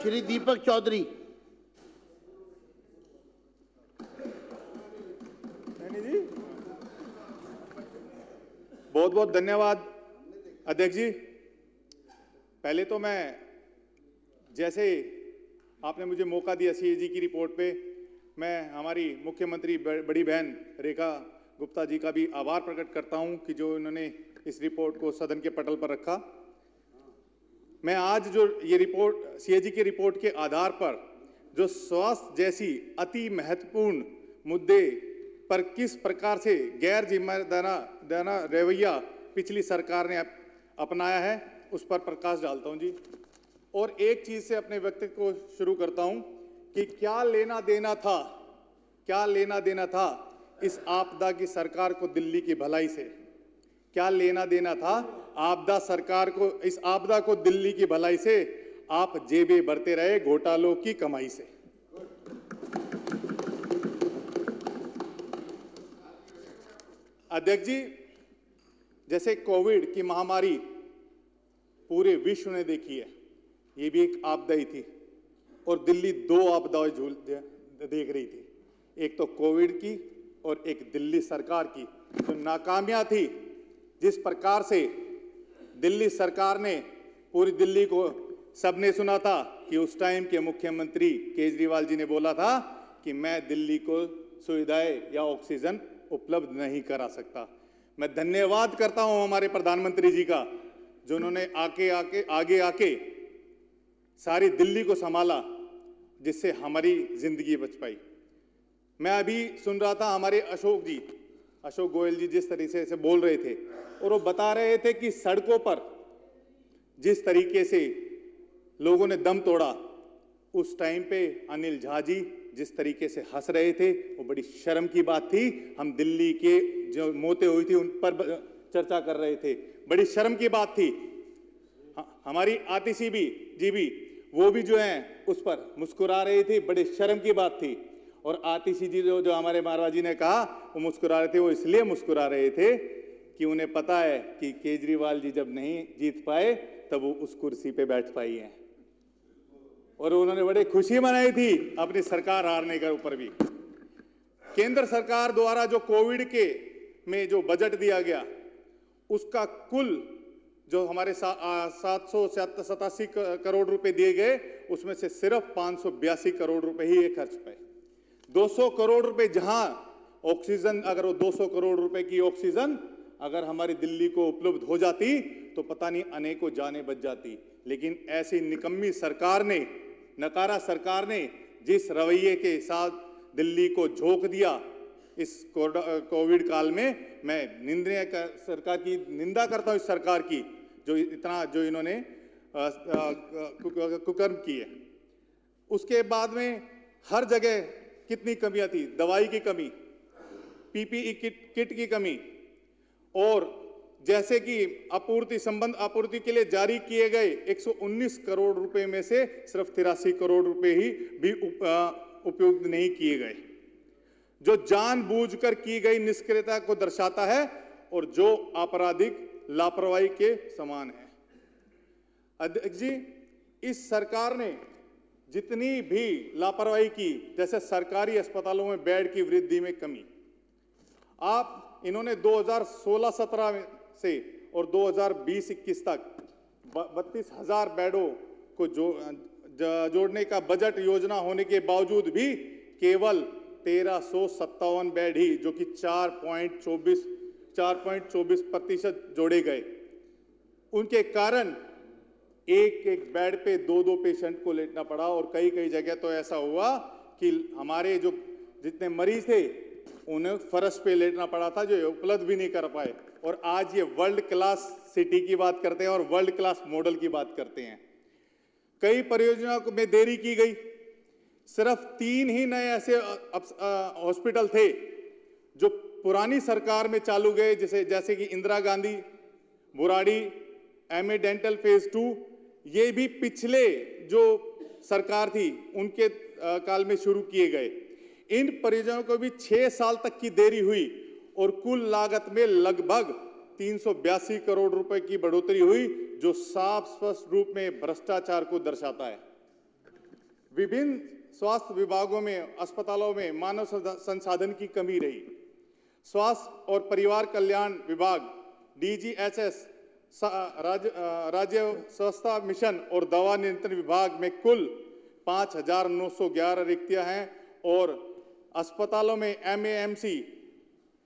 श्री दीपक चौधरी। जी बहुत बहुत धन्यवाद अध्यक्ष जी। पहले तो मैं, जैसे आपने मुझे मौका दिया सीएजी की रिपोर्ट पे, मैं हमारी मुख्यमंत्री बड़ी बहन रेखा गुप्ता जी का भी आभार प्रकट करता हूं कि जो इन्होंने इस रिपोर्ट को सदन के पटल पर रखा। मैं आज जो ये रिपोर्ट सीएजी की रिपोर्ट के आधार पर जो स्वास्थ्य जैसी अति महत्वपूर्ण मुद्दे पर किस प्रकार से गैर जिम्मेदाराना रवैया पिछली सरकार ने अपनाया है उस पर प्रकाश डालता हूं जी। और एक चीज से अपने वक्तव्य को शुरू करता हूं कि क्या लेना देना था इस आपदा की सरकार को दिल्ली की भलाई से। क्या लेना देना था आपदा सरकार को, इस आपदा को दिल्ली की भलाई से। आप जेबें भरते रहे घोटालों की कमाई से। अध्यक्ष जी, जैसे कोविड की महामारी पूरे विश्व ने देखी है, ये भी एक आपदा ही थी और दिल्ली दो आपदाएं देख रही थी, एक तो कोविड की और एक दिल्ली सरकार की जो नाकामियां थी। जिस प्रकार से दिल्ली सरकार ने पूरी दिल्ली को, सबने सुना था कि उस टाइम के मुख्यमंत्री केजरीवाल जी ने बोला था कि मैं दिल्ली को सुविधाएं या ऑक्सीजन उपलब्ध नहीं करा सकता। मैं धन्यवाद करता हूं हमारे प्रधानमंत्री जी का, जो उन्होंने आगे आके सारी दिल्ली को संभाला, जिससे हमारी जिंदगी बच पाई। मैं अभी सुन रहा था हमारे अशोक गोयल जी जिस तरीके से बोल रहे थे, और वो बता रहे थे कि सड़कों पर जिस तरीके से लोगों ने दम तोड़ा, उस टाइम पे अनिल झा जी जिस तरीके से हंस रहे थे, वो बड़ी शर्म की बात थी। हम दिल्ली के जो मौतें हुई थी उन पर चर्चा कर रहे थे, बड़ी शर्म की बात थी। हमारी आतिशी जी भी वो भी जो हैं उस पर मुस्कुरा रहे थे, बड़े शर्म की बात थी। और आतिशी जी जो हमारे मारवा जी ने कहा वो मुस्कुरा रहे थे, वो इसलिए मुस्कुरा रहे थे कि उन्हें पता है कि केजरीवाल जी जब नहीं जीत पाए तब वो उस कुर्सी पे बैठ पाई हैं, और उन्होंने बड़ी खुशी मनाई थी अपनी सरकार हारने के ऊपर भी। केंद्र सरकार द्वारा जो कोविड के में जो बजट दिया गया, उसका कुल जो हमारे 787 करोड़ रुपए दिए गए, उसमें से सिर्फ 582 करोड़ रुपए ही ये खर्च पाए। 200 करोड़ रुपए जहां ऑक्सीजन, अगर वो 200 करोड़ रुपए की ऑक्सीजन अगर हमारी दिल्ली को उपलब्ध हो जाती तो पता नहीं अनेकों जानें बच जाती। लेकिन ऐसी निकम्मी सरकार ने, नकारा सरकार ने जिस रवैये के साथ दिल्ली को झोंक दिया इस कोविड काल में, मैं सरकार की निंदा करता हूं, इस सरकार की जो इन्होंने कुकर्म की है। उसके बाद में हर जगह कितनी कमियां थी, दवाई की कमी, पीपीई किट की कमी, और जैसे कि आपूर्ति के लिए जारी किए गए 119 करोड़ रुपए में से सिर्फ 83 करोड़ रुपए ही भी उपयोग नहीं किए गए, जो जानबूझकर की गई निष्क्रियता को दर्शाता है और जो आपराधिक लापरवाही के समान है। अध्यक्ष जी, इस सरकार ने जितनी भी लापरवाही की, जैसे सरकारी अस्पतालों में बेड की वृद्धि में कमी, इन्होंने 2016-17 से और 2020-21 तक 32,000 बेडों को जोड़ने का बजट योजना होने के बावजूद भी केवल 1357 बेड ही, जो कि 4.24% जोड़े गए। उनके कारण एक बेड पे 2 पेशेंट को लेटना पड़ा, और कई जगह तो ऐसा हुआ कि हमारे जो जितने मरीज थे उन्हें फर्श पे लेटना पड़ा था, जो उपलब्ध भी नहीं कर पाए। और आज ये वर्ल्ड क्लास सिटी की बात करते हैं और वर्ल्ड क्लास मॉडल की बात करते हैं। कई परियोजनाओं में देरी की गई, सिर्फ 3 ही नए ऐसे हॉस्पिटल थे जो पुरानी सरकार में चालू गए, जैसे कि Indira Gandhi Burari MA dental phase 2, ये भी पिछले जो सरकार थी उनके काल में शुरू किए गए। इन परियोजनाओं को भी 6 साल तक की देरी हुई और कुल लागत में लगभग 382 करोड़ रुपए की बढ़ोतरी हुई, जो साफ स्पष्ट रूप में भ्रष्टाचार को दर्शाता है। विभिन्न स्वास्थ्य विभागों में, अस्पतालों में मानव संसाधन की कमी रही। स्वास्थ्य और परिवार कल्याण विभाग DGHS, राज्य स्वास्थ्य मिशन और दवा नियंत्रण विभाग में कुल 5,911 रिक्तियां हैं और अस्पतालों में MAMC,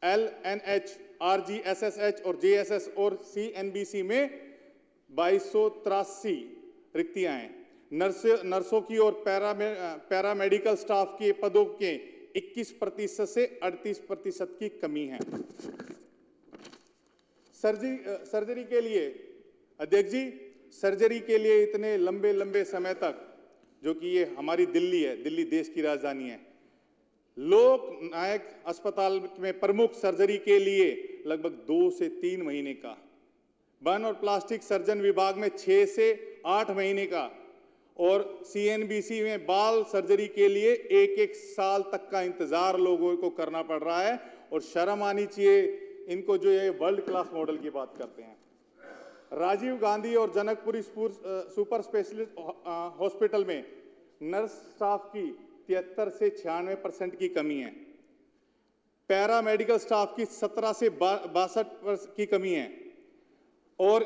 LNH, RGSSH और JSS और CNBC में 2283 रिक्तियां हैं। नर्सों की और पैरामेडिकल स्टाफ के पदों के 21% से 38% की कमी है। सर्जरी के लिए अध्यक्ष जी, सर्जरी के लिए इतने लंबे लंबे समय तक, जो कि ये हमारी दिल्ली है, दिल्ली देश की राजधानी है, लोक नायक अस्पताल में प्रमुख सर्जरी के लिए लगभग 2 से 3 महीने का, बर्न और प्लास्टिक सर्जन विभाग में 6 से 8 महीने का और CNBC में बाल सर्जरी के लिए 1-1 साल तक का इंतजार लोगों को करना पड़ रहा है। और शर्म आनी चाहिए इनको जो ये वर्ल्ड क्लास मॉडल की बात करते हैं। राजीव गांधी और जनकपुरी सुपर स्पेशलिस्ट हॉस्पिटल में नर्स स्टाफ की 73 से 96% की कमी है। पैरामेडिकल स्टाफ की 17 से 62% की कमी है और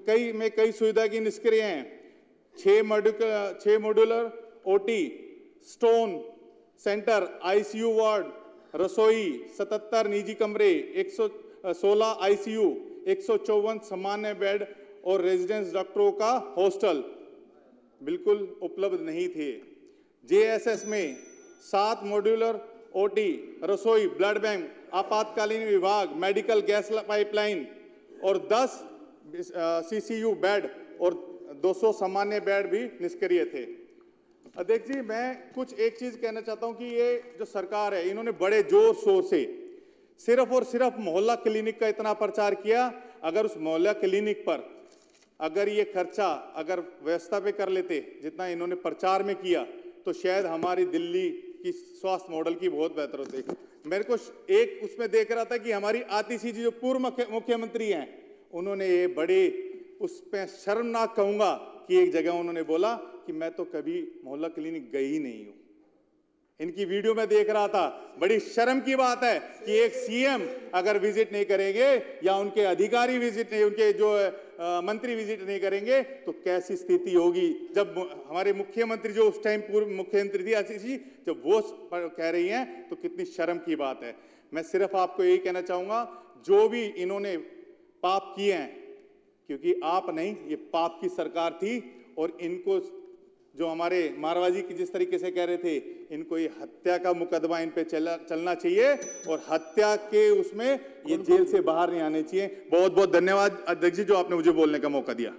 कई सुविधा की निष्क्रिय हैं। 6 modular OT, stone centre, ICU ward, रसोई, 77 निजी कमरे, 116 ICU, 154 सामान्य बेड और रेजिडेंस डॉक्टरों का हॉस्टल बिल्कुल उपलब्ध नहीं थे। JSS में 7 मॉड्यूलर OT, रसोई, ब्लड बैंक, आपातकालीन विभाग, मेडिकल गैस पाइपलाइन और 10 CCU बेड और 200 सामान्य बेड भी निष्क्रिय थे। अध्यक्ष जी, मैं कुछ एक चीज कहना चाहता हूं कि ये जो सरकार है, इन्होंने बड़े जोर शोर से सिर्फ और सिर्फ मोहल्ला क्लिनिक का इतना प्रचार किया। अगर उस मोहल्ला क्लिनिक पर अगर ये खर्चा अगर व्यवस्था पे कर लेते जितना इन्होंने प्रचार में किया, तो शायद हमारी दिल्ली की स्वास्थ्य मॉडल की बहुत बेहतर होती। मेरे को एक उसमें देख रहा था कि हमारी आतिशी जी जो पूर्व मुख्यमंत्री हैं, उन्होंने ये बड़े उस पर शर्मनाक कहूंगा कि एक जगह उन्होंने बोला कि मैं तो कभी मोहल्ला क्लिनिक गई ही नहीं हूं। इनकी वीडियो में देख रहा था। बड़ी शर्म की बात है कि एक CM अगर विजिट नहीं करेंगे या उनके अधिकारी विजिट नहीं, उनके जो मंत्री विजिट नहीं करेंगे तो कैसी स्थिति होगी। जब हमारे मुख्यमंत्री जो उस टाइम पूर्व मुख्यमंत्री थी आतिशी, जब वो कह रही हैं तो कितनी शर्म की बात है। मैं सिर्फ आपको यही कहना चाहूंगा, जो भी इन्होंने पाप किए हैं, क्योंकि आप नहीं, ये पाप की सरकार थी और इनको जो हमारे मारवाड़ी की जिस तरीके से कह रहे थे, इनको ये हत्या का मुकदमा इन पे चलना चाहिए और हत्या के उसमें ये जेल से बाहर नहीं आने चाहिए। बहुत बहुत धन्यवाद अध्यक्ष जी, जो आपने मुझे बोलने का मौका दिया।